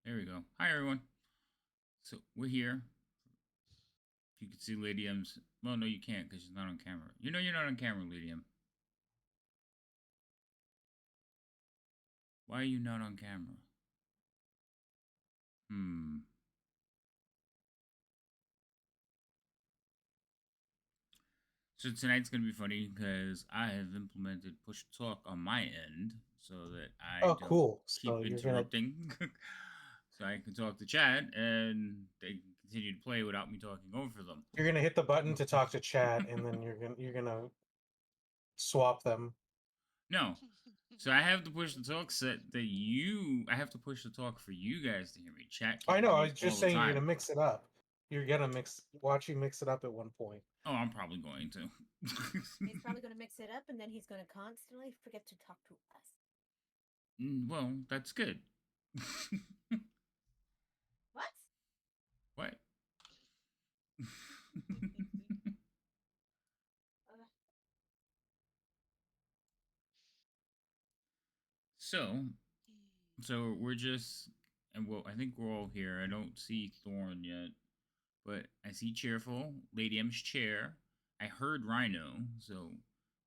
There we go. Hi, everyone. So we're here. You can see Lady M's. Well, no, you can't because she's not on camera. You know you're not on camera, Lady M. Why are you not on camera? Hmm. So tonight's gonna be funny because I have implemented push to talk on my end so that I Oh, don't cool. So keep you're gonna interrupting. So I can talk to chat and they can continue to play without me talking over them. you're gonna hit the button to talk to chat, and then you're gonna swap them. No. So I have to push the talk set that you. I have to push the talk for you guys to hear me. Chat can I hear know. I me was all just the saying you're time. gonna mix it up. You're gonna watch you mix it up at one point. Oh, I'm probably going to. He's probably going to mix it up and then he's going to constantly forget to talk to us. Well, that's good. What? What? Uh, so, so we're just, and well, I think we're all here. I don't see Thorn yet, but I see Cheerful, Lady M's chair. I heard Rhino, so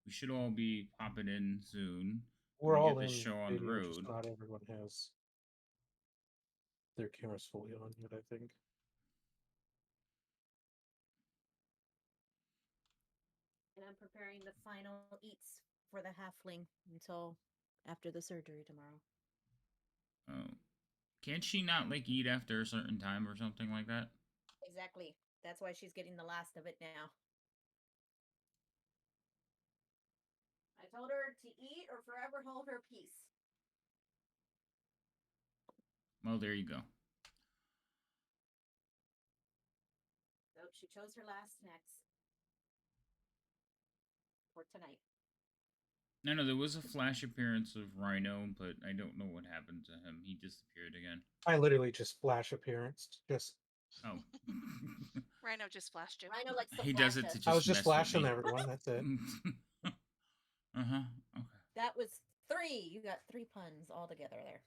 we should all be popping in soon. We're Gonna all get this in show on the video, just road. not everyone has their cameras fully on yet, I think. and I'm preparing the final eats for the halfling until after the surgery tomorrow. Oh, can't she not like eat after a certain time or something like that? Exactly. That's why she's getting the last of it now. I told her to eat or forever hold her peace. Well, there you go. So she chose her last snacks for tonight. No, there was a flash appearance of Rhino, but I don't know what happened to him. He disappeared again. I literally just flash appearance. Just Oh. Rhino just flashed you. Rhino likes to He flash does it us. to I was just just mess with flashing me. everyone. That's it. Uh-huh. Okay. That was 3. You got 3 puns all together there.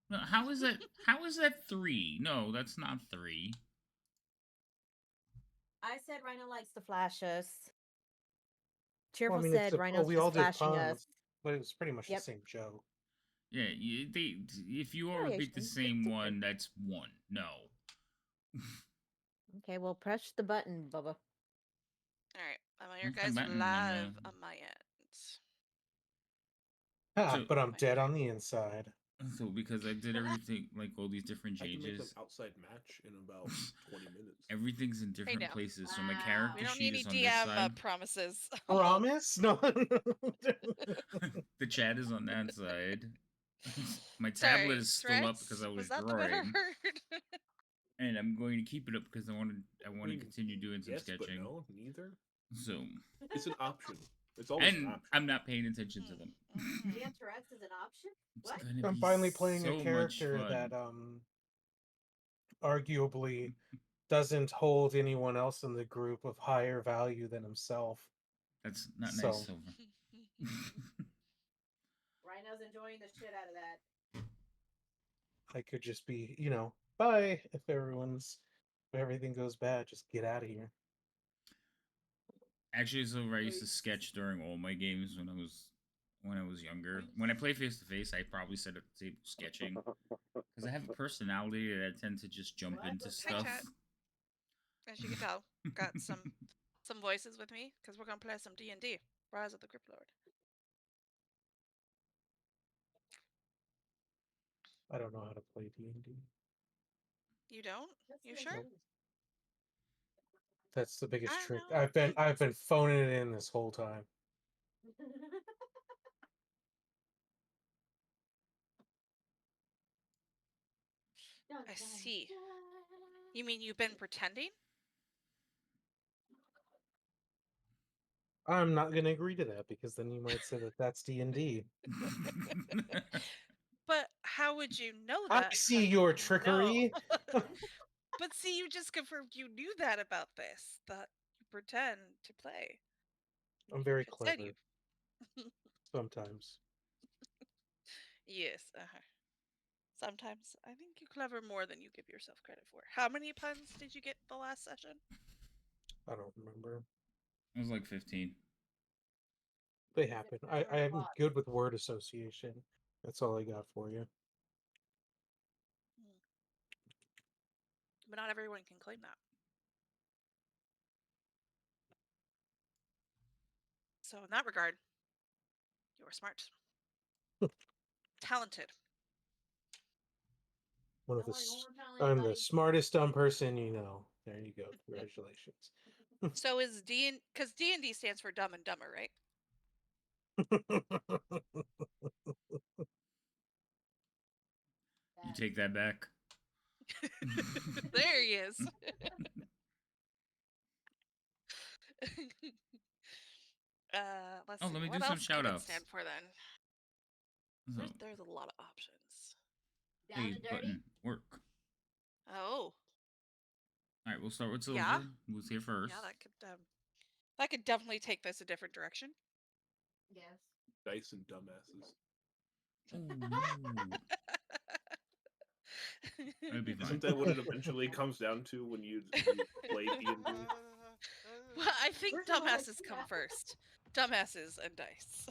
No, how is that? How is that 3? No, that's not 3. I said Rhino likes to flash us. Well, Cheerful I mean, said Rhino's we all just did flashing us. puns, but it was pretty much the Yep. same joke. Yeah, if you all repeat the Variation. same one, that's 1. No. Okay, well, press the button, Bubba. All right, I'm on your That's the guys button, live Bubba. on my end. Ha! So, But I'm My dead turn. on the inside. so because I did everything like all these different I can make an changes, outside match in about 20 minutes. everything's in Hey different now, places. So my Wow. we character don't need sheet any is on this DM side. promises. Promise? No. The chat is on that side. My tablet Sorry, is still up because threats? I Was was that the better drawing, word? and I'm going to keep it up because I want to mean, continue doing some yes, but sketching. no, neither. So, It's an option. It's always an and option. I'm not paying attention to them. DM Tourette's is an option? It's What? gonna I'm be finally playing a so much character that fun. arguably doesn't hold anyone else in the group of higher value than himself. That's not nice, So Silver. Rhino's enjoying the shit out of that. I could just be, bye if everything goes bad, just get out of here. Actually, Silver, I used to sketch during all my games when I was younger. When I play face to face, I probably sit at the table sketching because I have a personality that I tend to just jump What? into Hi stuff. chat. As you can tell, got some voices with me because we're gonna play some D&D. Rise of the Crypt Lord. I don't know how to play D&D. You don't? You sure? Nope. That's the biggest I trick. know. I've been phoning it in this whole time. I see. You mean you've been pretending? I'm not going to agree to that because then you might say that that's D&D. But how would you know I that? see How your would you know? trickery. But see, you just confirmed you knew that about this. That you pretend to play. I'm very Continue. clever sometimes. Yes. Uh-huh. Sometimes I think you clever more than you give yourself credit for. How many puns did you get the last session? I don't remember. It was like 15. They happen. I am good with word association. That's all I got for you. But not everyone can claim that. So in that regard, you were smart. Talented. One of Don't the worry, one s- more challenge, I'm the buddy. smartest dumb person you know. There you go. Congratulations. So is because D&D stands for Dumb and Dumber, right? You take that back. There he is. Let's Oh, see. let me What do some else could it shout-outs. stand for then? So, There's a lot of options. Down hey, and dirty. button, work. Oh, All right, we'll start with Silver, Yeah. who's here first. yeah, that could definitely take this a different direction. Yes. Dice and dumbasses. Oh, no. That'd be fine. Isn't that what it eventually comes down to when you play D&D? Well, I think First of all, dumbasses come yeah. first. Dumbasses and dice.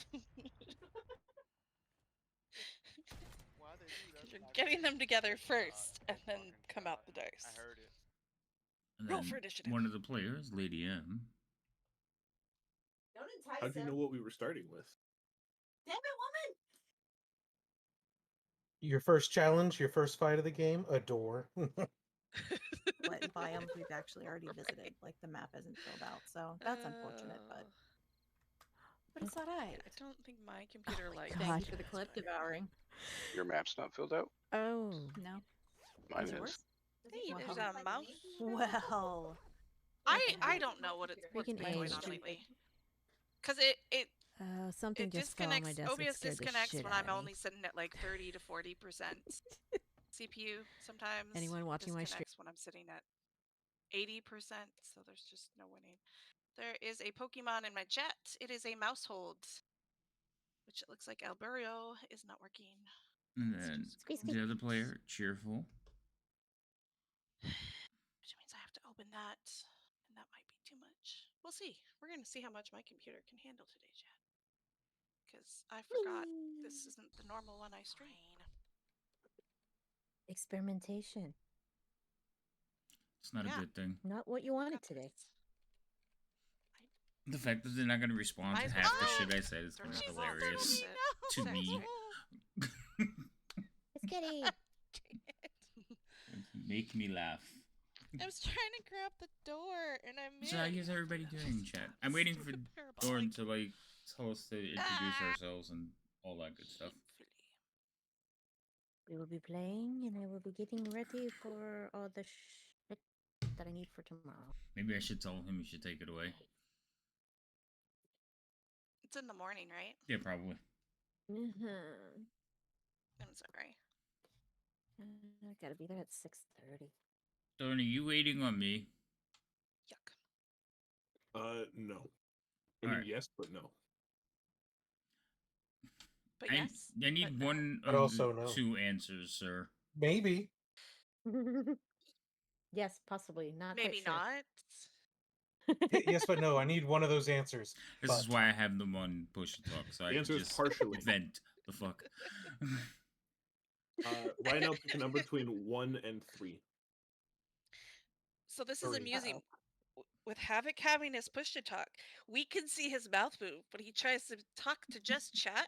You're getting them together first, and then come out the dice. I heard it. And Roll then for initiative. one of the players, Lady M. Don't entice How'd you him. know what we were starting with? Damn it, woman! Your first challenge, your first fight of the game, a door. What biomes we've actually already visited. Like the map isn't filled out, so that's unfortunate. But it's alright. I don't think my computer likes. Thank you it. for the That's clip better. devouring. Your map's not filled out? Oh no, Mine is it is. worse? Hey, Wow. there's a mouse. Well, I don't know what's Freaking been going age. on lately. Because it Something just fell on my disconnects. desk. OBS It scared the disconnects shit when out I'm of me. only sitting at like 30 to 40% CPU. Sometimes Anyone watching my stream? disconnects when I'm sitting at 80%. So there's just no winning. There is a Pokemon in my chat. It is a Mousehold, which it looks like Alberio is not working. And Let's then just go the other player, Cheerful. which means I have to open that, and that might be too much. We'll see. We're going to see how much my computer can handle today, chat. Because I forgot this isn't the normal one I stream. Experimentation. It's not Yeah. a good thing. Not what you wanted Got today. this. The fact that they're not going to respond Might to as half well the do shit it. I said is kind of She's hilarious to Sex, me. right? It's Kitty. Make me laugh. I was trying to grab the door and I missed. So how is everybody doing, chat? I'm waiting for Doran to like tell us to introduce ourselves and all that good stuff. We will be playing, and I will be getting ready for all the shit that I need for tomorrow. Maybe I should tell him he should take it away. It's in the morning, right? Yeah, probably. Mm-hmm. I'm sorry. I gotta be there at 6:30. Doran, are you waiting on me? Yuck. No. I mean, Alright. yes, but no. But yes. I need but no. one But of also the no. two answers, sir. Maybe. Yes, possibly. Not Maybe quite not. Yes, but no. I need one of those answers. This is why I have them on push to talk, so I The can answer is just partially. vent the fuck. Right now, pick a number between 1 and 3. So this is Three. amusing. With Havoc having his push to talk, we can see his mouth move, but he tries to talk to just chat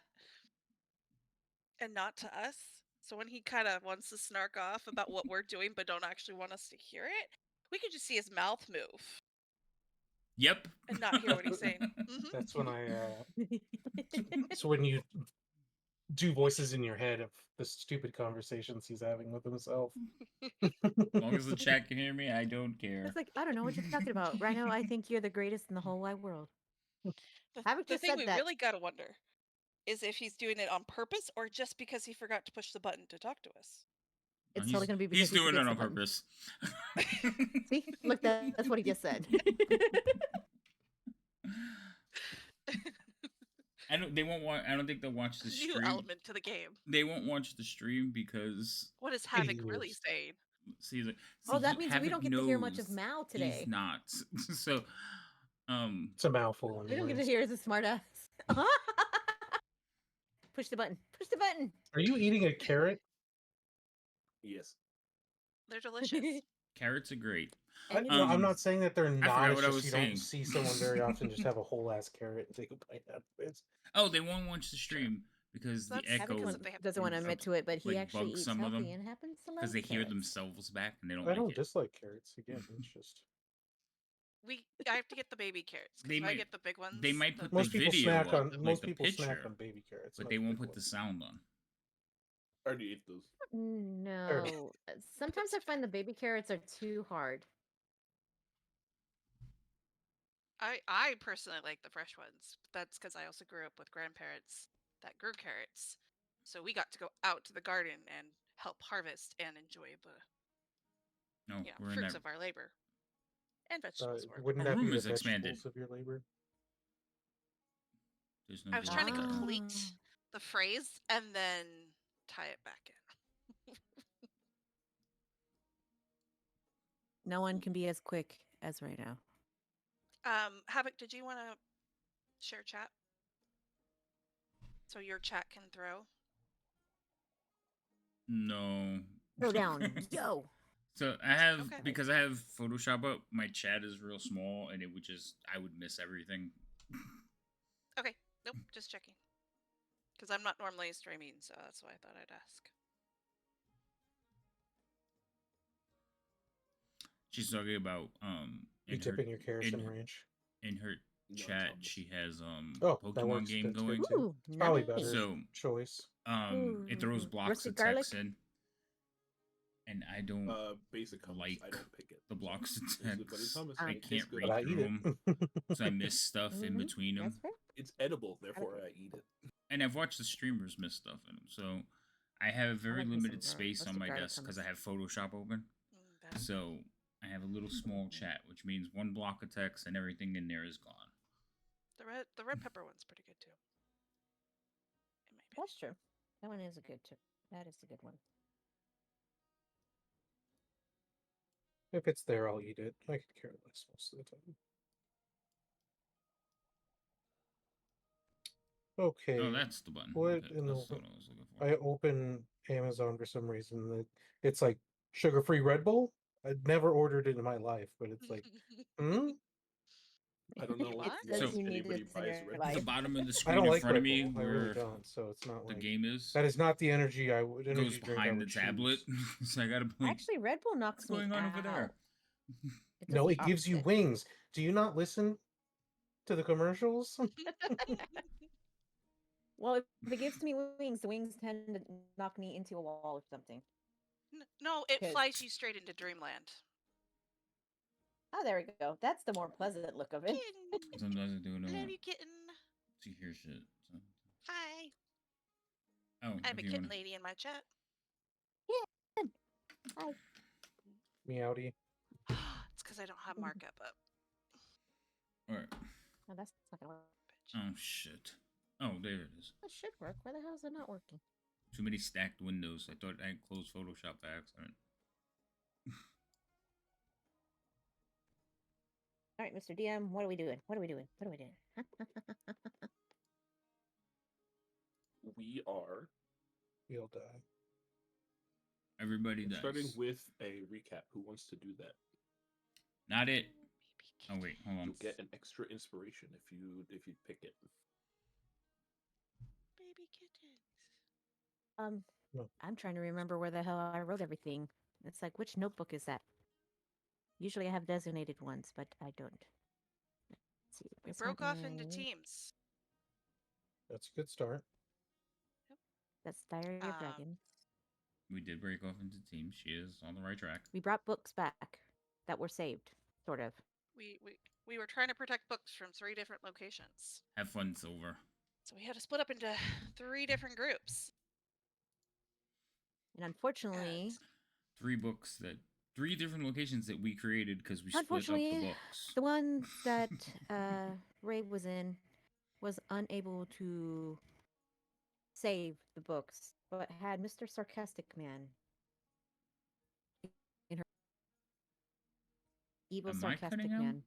and not to us. So when he kind of wants to snark off about what we're doing but don't actually want us to hear it, we can just see his mouth move Yep. and not hear what he's saying. Mhm. That's when it's when you do voices in your head of the stupid conversations he's having with himself. As long as the chat can hear me, I don't care. It's like, I don't know what you're talking about. Rhino, I think you're the greatest in the whole wide world. Havoc The just thing said we that. really gotta wonder is if he's doing it on purpose or just because he forgot to push the button to talk to us. It's He's- totally going to be because He's he doing it forgets on the button. purpose. See? Look, that's what he just said. I don't. They won't want. I don't think they'll watch the New stream. element to the game. They won't watch the stream because What is Havoc really Idiots. saying? see, the, Oh, see, that means we Havoc don't get to hear much of knows Mal today. He's not. So, It's a mouthful. We don't get to anyways. hear as a smartass. Push the button. Push the button. Are you eating a carrot? Yes. They're delicious. carrots are great. No, I'm not saying that they're I not. forgot It's what I just was you saying. don't see someone very often just have a whole ass carrot and take a bite out of it. Oh, they won't watch the stream because the That's- echo Havoc Because they have doesn't want to admit to it, but he like, actually bugs eats some of healthy them and happens to because love they hear carrots. themselves back and they don't I like don't it. dislike carrots. Again, it's just I have to get the baby carrots. They Because if I might- get the big ones, they might put the- most the people video snack up, on like most the people snack picture, on baby carrots, but not they the won't big put the ones. sound on. I already ate those. No. Sometimes I find the baby carrots are too hard. I personally like the fresh ones. That's because I also grew up with grandparents that grew carrots. So we got to go out to the garden and help harvest and enjoy the No, we're in fruits that. of our labor. And vegetables. were Wouldn't Our that be room the is expanded. vegetables of your labor? There's no I was trying to door. complete the phrase and then tie it back in. No one can be as quick as right now. Havoc, did you want to share chat? So your chat can throw? No. Throw down. Yo. So I have Okay. because I have Photoshop up. My chat is real small, and it would I would miss everything. Okay. Nope, just checking. Because I'm not normally streaming, so that's why I thought I'd ask. She's talking about You in her dipping your carrots in in- ranch. in her No, chat. Thomas. She has Oh, that Pokemon works. game That's good going. too. Ooh, It's probably nice. better So choice. it throws Ooh, blocks roasted of garlic? text in, and I don't Basic hummus. like I don't pick it. the blocks of It's good, but text. it's hummus. I It tastes can't good. read But I eat through it. them, so I miss stuff in Mhm, between them. That's fair. It's edible, therefore I eat it. And I've watched the streamers miss stuff in them, so I have very like me limited some, space on roasted my garlic desk because I hummus. have Photoshop open. That- So I have a little small chat, which means one block of text and everything in there is gone. The red pepper one's pretty good too. In my opinion. That's true. That one is a good too. That is a good one. If it's there, I'll eat it. I could care less most of the time. Okay. Oh, that's the button. What Okay, in the that's what I was looking for. I open Amazon for some reason that it's like sugar-free Red Bull. I'd never ordered it in my life, but it's like, I don't know It why says So- you need anybody this in buys your Red At the life. bottom of the I screen don't in like front Red of me, Bull. I really where don't. So it's not the like game is, that is not the energy I would. goes Energy drink I behind the would tablet. choose. So I gotta blink. Actually, Red Bull knocks What's going me on out. over there? It does No, the it gives you opposite. wings. Do you not listen to the commercials? Well, if it gives me wings, the wings tend to knock me into a wall or something. No, it 'Cause- flies you straight into dreamland. Oh, there we go. That's the more pleasant look of it. Kitten. Sometimes I do it. Love you, kitten. To hear shit. So. Hi. Oh, I have a if you kitten wanna- lady in my chat. Meowdy. It's because I don't have markup up. All right. Oh, that's not gonna work. Bitch. Oh shit. Oh, there it is. That should work. Why the hell is it not working? Too many stacked windows. I thought I closed Photoshop by accident. All right, Mr. DM, what are we doing? What are we doing? What are we doing? We are We'll die. Everybody dies. starting with a recap. Who wants to do that? Not it. Baby Oh wait, hold on. You'll get an extra inspiration if you pick it. Baby kittens. No. I'm trying to remember where the hell I wrote everything. It's like, which notebook is that? Usually I have designated ones, but I don't. Let's see. We this broke one off into is- teams. That's a good start. That's Diary of Um, Dragons. We did break off into teams. She is on the right track. We brought books back that were saved, sort of. We were trying to protect books from 3 different locations. Have fun, Silver. So we had to split up into 3 different groups. And unfortunately, And 3 different locations that we created because we split up the Unfortunately, books. the one that Ray was in was unable to save the books, but had Mr. Sarcastic Man in her evil Am I sarcastic cutting out? man.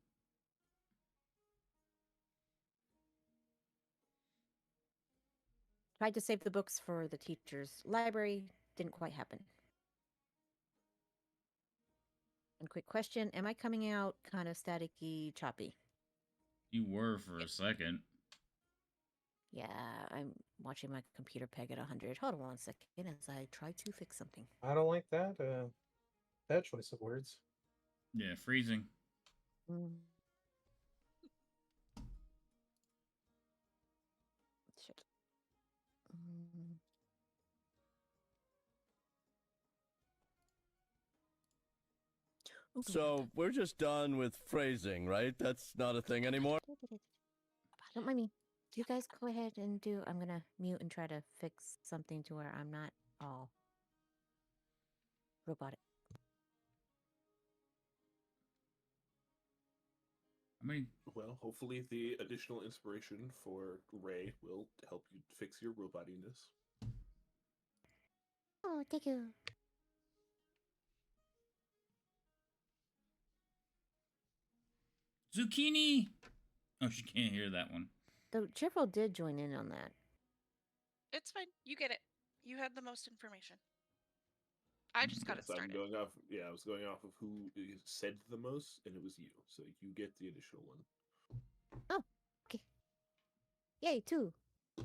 Tried to save the books for the teacher's library, didn't quite happen. And quick question, am I coming out kind of staticky, choppy? You were for a second. Yeah, I'm watching my computer peg at 100. Hold on 1 second as I try to fix something. I don't like that. That choice of words. Yeah, freezing. Mm. Shit. Mm. So we're just done with phrasing, right? That's not a thing anymore. Don't mind me. You guys go ahead and do. I'm gonna mute and try to fix something to where I'm not all robotic. I mean, Well, hopefully the additional inspiration for Ray will help you fix your robotiness. Oh, thank you. zucchini. Oh, she can't hear that one. Though Cheerful did join in on that. It's fine. You get it. You had the most information. I just got it Yes, I'm started. going off. Yeah, I was going off of who said the most, and it was you. So you get the additional one. Oh, okay. Yay, 2. Too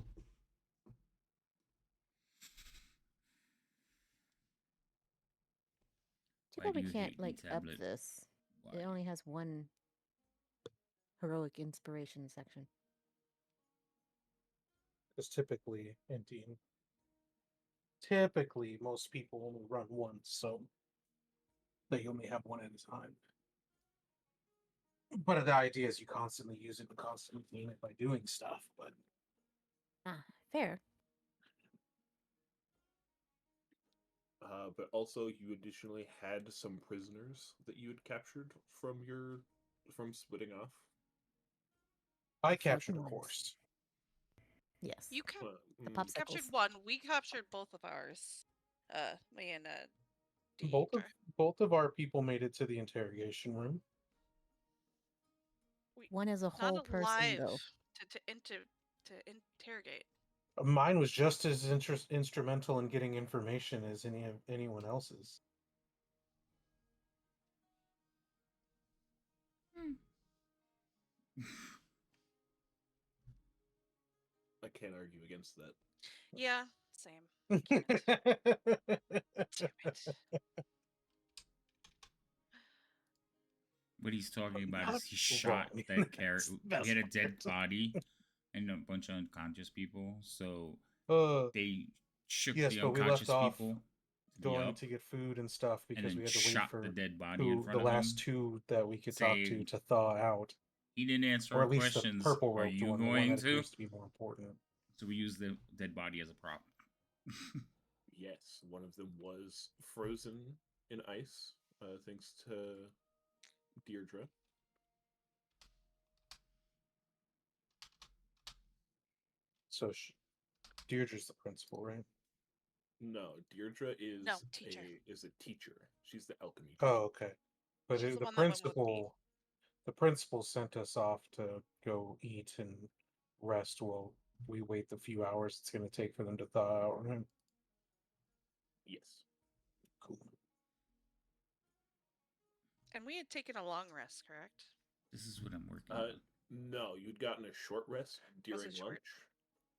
Why bad do we you can't hate like me, up tablet? this. Why? It only has one heroic inspiration section. Because typically most people only run once, so they only have one at a time. But the idea is you constantly use it and constantly clean it by doing stuff. But Ah, fair. But also, you additionally had some prisoners that you had captured from splitting off. I captured a humans. horse. Yes. You The captured popsicles. one. We captured both of ours. Me and Both of our people made it to the interrogation room. One is a not whole person, alive though. to interrogate. Mine was just as instrumental in getting information as anyone else's. I can't argue against that. Yeah, same. I can't. Damn it. What he's talking about Not is he shot wrong. that character. That's He had a part. dead body and a bunch of unconscious people. So they shook Yes, the but we left unconscious off people going up to get food and stuff and because then we had to wait shot for the dead body in front the of last him. 2 that we could talk saying, to thaw out. He didn't answer Or our at least the questions. purple Are robed you one, the one going that to? appears to be more important. So we used the dead body as a prop. Yes, one of them was frozen in ice, thanks to Deirdre. So Deirdre's the principal, right? No, Deirdre is teacher. a teacher. She's the alchemy teacher. Oh, okay. But She's the the one that went with me. principal sent us off to go eat and rest while we wait the few hours it's going to take for them to thaw out. Right? Yes. Cool. And we had taken a long rest, correct? This is what I'm working on. No, you'd gotten a short rest during it short? lunch.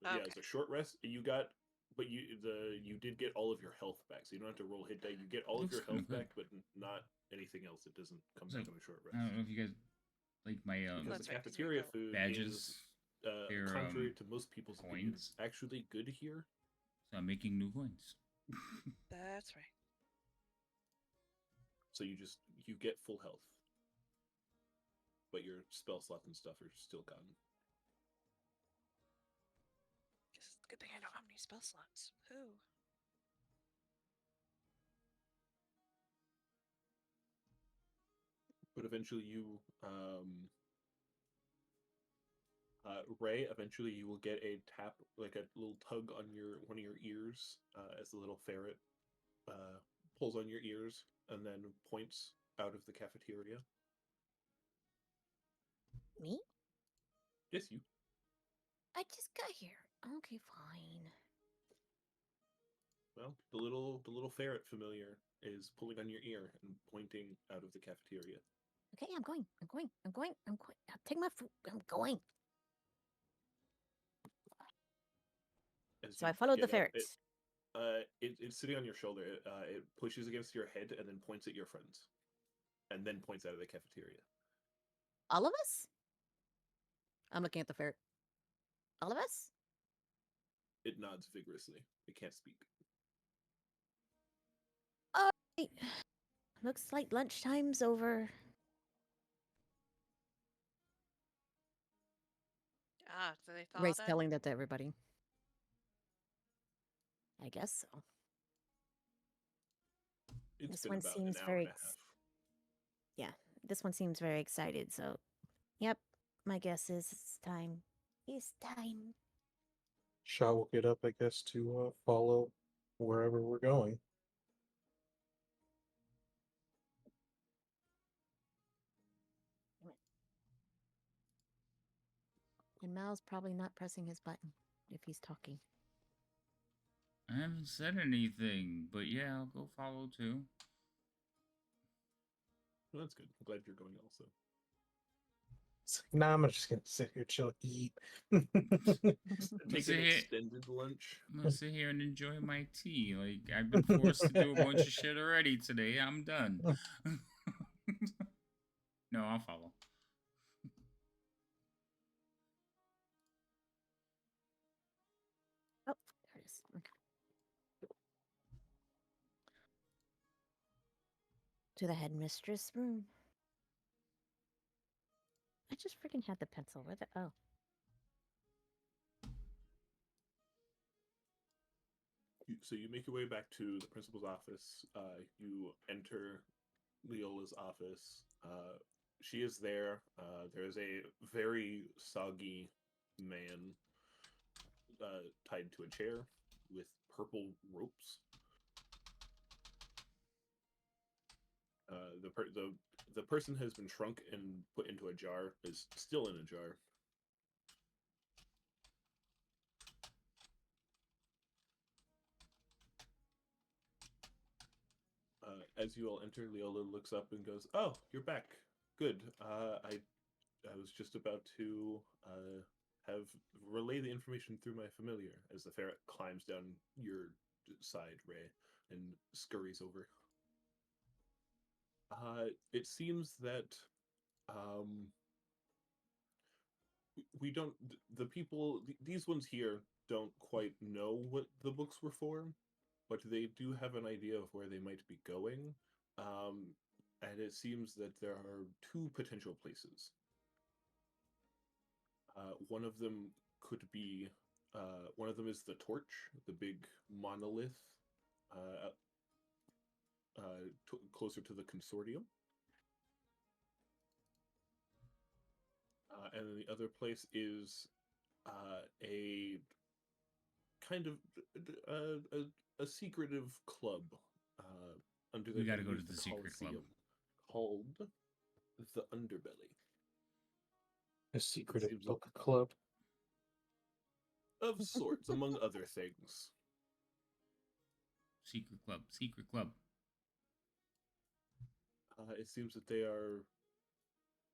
Yeah, it was Okay. a short rest. You did get all of your health back, so you don't have to roll hit die. You get all of Looks your kinda health good. back, but not anything else. It doesn't come So, back on a short rest. I don't know if you guys like my Because That's the right, 'cause we cafeteria go- food badges. is, They're, contrary to most people's opinions, coins. actually good here. So I'm making new coins. That's right. So you get full health, but your spell slots and stuff are still gone. Guess it's a good thing I don't have any spell slots. Who? But eventually you Ray, eventually you will get a tap, like a little tug on one of your ears, as the little ferret pulls on your ears and then points out of the cafeteria. Me? Yes, you. I just got here. Okay, fine. Well, the little ferret familiar is pulling on your ear and pointing out of the cafeteria. Okay, I'm going. I'm going. I'm going. I'm going. I'll take my food. I'm going. As So you I followed the get up, ferret. it's sitting on your shoulder. It pushes against your head and then points at your friends, and then points out of the cafeteria. All of us? I'm looking at the ferret. All of us? It nods vigorously. It can't speak. Hey, looks like lunchtime's over. Ah, so they thought Ray's that. telling that to everybody. I guess so. It's This been one about seems an hour very and a half. Yeah, this one seems very excited, so yep, my guess is it's time. It's time. Shaw will get up, I guess, to follow wherever we're going. And Mal's probably not pressing his button if he's talking. I haven't said anything, but yeah, I'll go follow too. Well, that's good. I'm glad you're going also. It's like, nah, I'm just gonna sit here, chill, eat. Take sit an here- extended lunch. I'm gonna sit here and enjoy my tea. Like, I've been forced to do a bunch of shit already today. I'm done. No, I'll follow. Oh, there it is. To the headmistress room. I just freaking had the pencil. Where the oh. So you make your way back to the principal's office. You enter Leola's office. She is there. There's a very soggy man tied to a chair with purple ropes. The person has been shrunk and put into a jar. Is still in a jar. As you all enter, Leola looks up and goes, "Oh, you're back. Good. I was just about to have relay the information through my familiar." As the ferret climbs down your side, Ray, and scurries over. It seems that we don't. The people, these ones here, don't quite know what the books were for, but they do have an idea of where they might be going. And it seems that there are two potential places. One of them could be, one of them is the torch, the big monolith, closer to the consortium. And then the other place is a kind of a secretive club under the We gotta go to underneath the secret club. Colosseum called the Underbelly. A secretive Seems book club. Of sorts, among other things. Secret club. Secret club. It seems that they are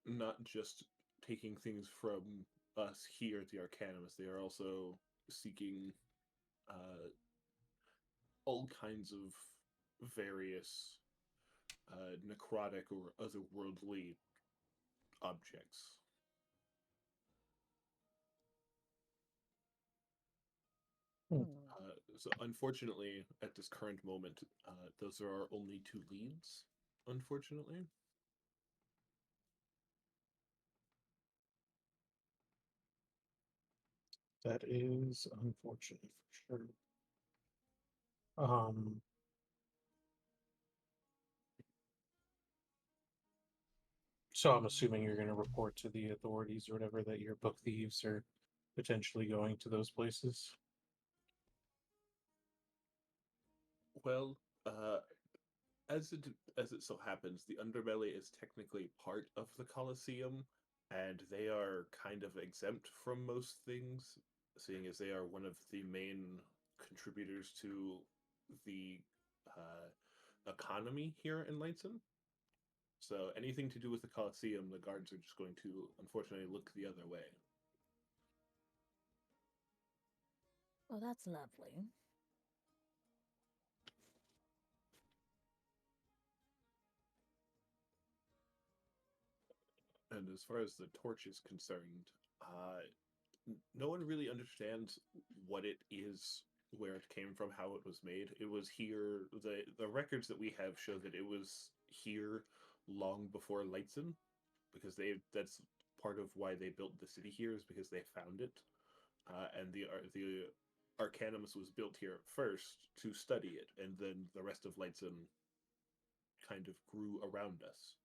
not just taking things from us here at the Arcanimus, they are also seeking all kinds of various necrotic or otherworldly objects. So unfortunately, at this current moment, those are our only two leads, unfortunately. That is unfortunate for sure. So I'm assuming you're going to report to the authorities or whatever that your book thieves are potentially going to those places. Well, as it so happens, the underbelly is technically part of the Colosseum, and they are kind of exempt from most things, seeing as they are one of the main contributors to the economy here in Langston. So anything to do with the Colosseum, the guards are just going to unfortunately look the other way. Well, that's lovely. And as far as the torch is concerned, no one really understands what it is, where it came from, how it was made. It was here. The records that we have show that it was here long before Lightson, because that's part of why they built the city here, is because they found it, and the Arcanimus was built here first to study it, and then the rest of Lightson kind of grew around us.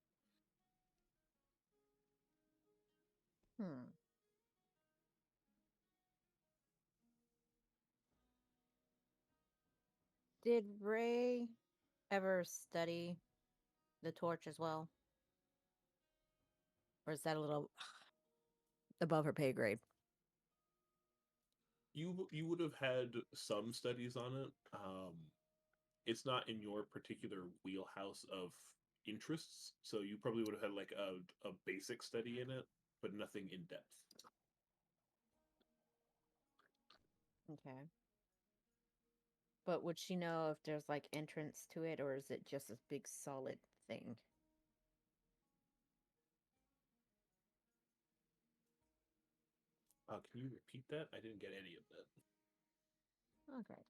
Hmm. Did Ray ever study the torch as well? Or is that a little above her pay grade? You would have had some studies on it. It's not in your particular wheelhouse of interests, so you probably would have had like a basic study in it, but nothing in depth. Okay. But would she know if there's like entrance to it, or is it just a big solid thing? Can you repeat that? I didn't get any of that. Okay.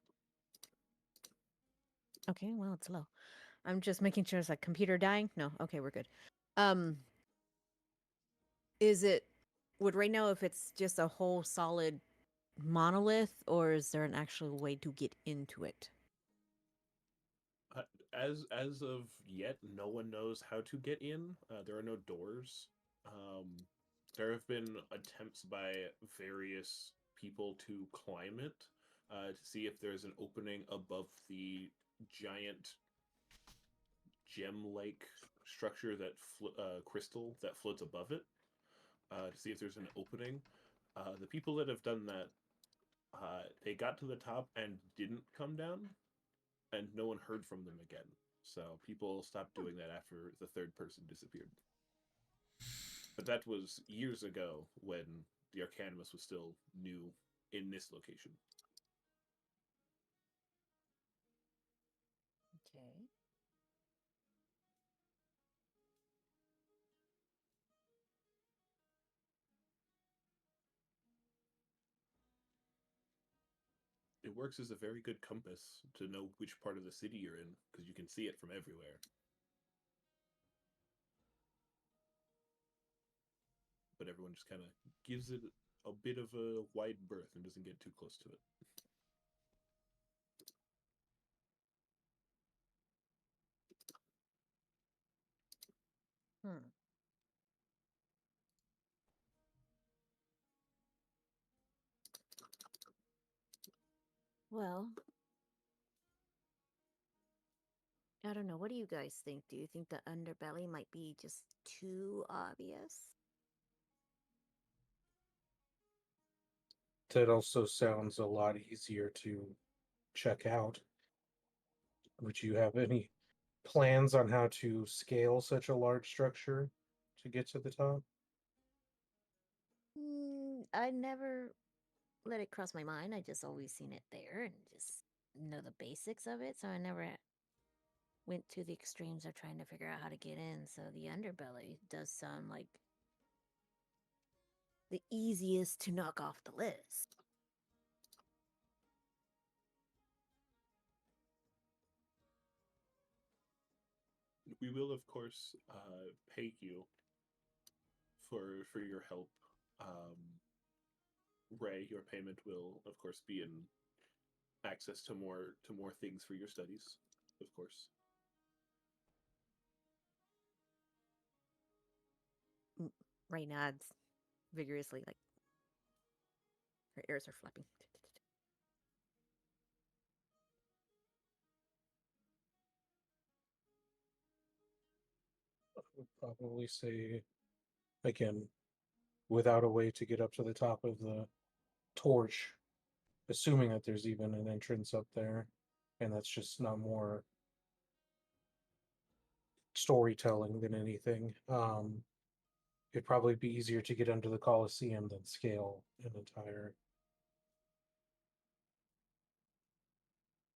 Okay, well, it's low. I'm just making sure it's like computer dying. No, okay, we're good. Um, is it? Would Ray know if it's just a whole solid monolith, or is there an actual way to get into it? As of yet, no one knows how to get in. There are no doors. There have been attempts by various people to climb it, to see if there's an opening above the giant gem-like structure that crystal that floats above it, to see if there's an opening. The people that have done that, they got to the top and didn't come down, and no one heard from them again. So people stopped doing that after the third person disappeared. But that was years ago when the Arcanimus was still new in this location. Okay. It works as a very good compass to know which part of the city you're in, because you can see it from everywhere. But everyone just kind of gives it a bit of a wide berth and doesn't get too close to it. Hmm. Well, I don't know. What do you guys think? Do you think the underbelly might be just too obvious? That also sounds a lot easier to check out. Would you have any plans on how to scale such a large structure to get to the top? I never let it cross my mind. I just always seen it there and just know the basics of it. So I never went to the extremes of trying to figure out how to get in. So the underbelly does sound like the easiest to knock off the list. We will, of course, pay you for your help. Ray, your payment will, of course, be in access to more things for your studies, of course. Ray nods vigorously, like her ears are flapping. I would probably say, again, without a way to get up to the top of the torch, assuming that there's even an entrance up there, and that's just not more storytelling than anything. It'd probably be easier to get under the Colosseum than scale an entire.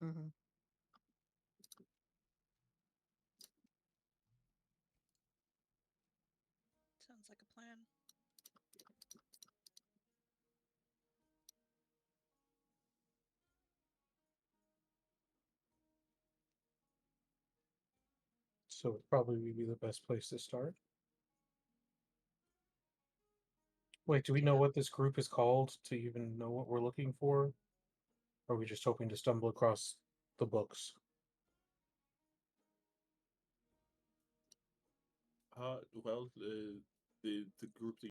Mm-hmm. Sounds like a plan. So it'd probably be the best place to start. Wait, do we know Yeah. what this group is called to even know what we're looking for? Or are we just hoping to stumble across the books? Well, the group that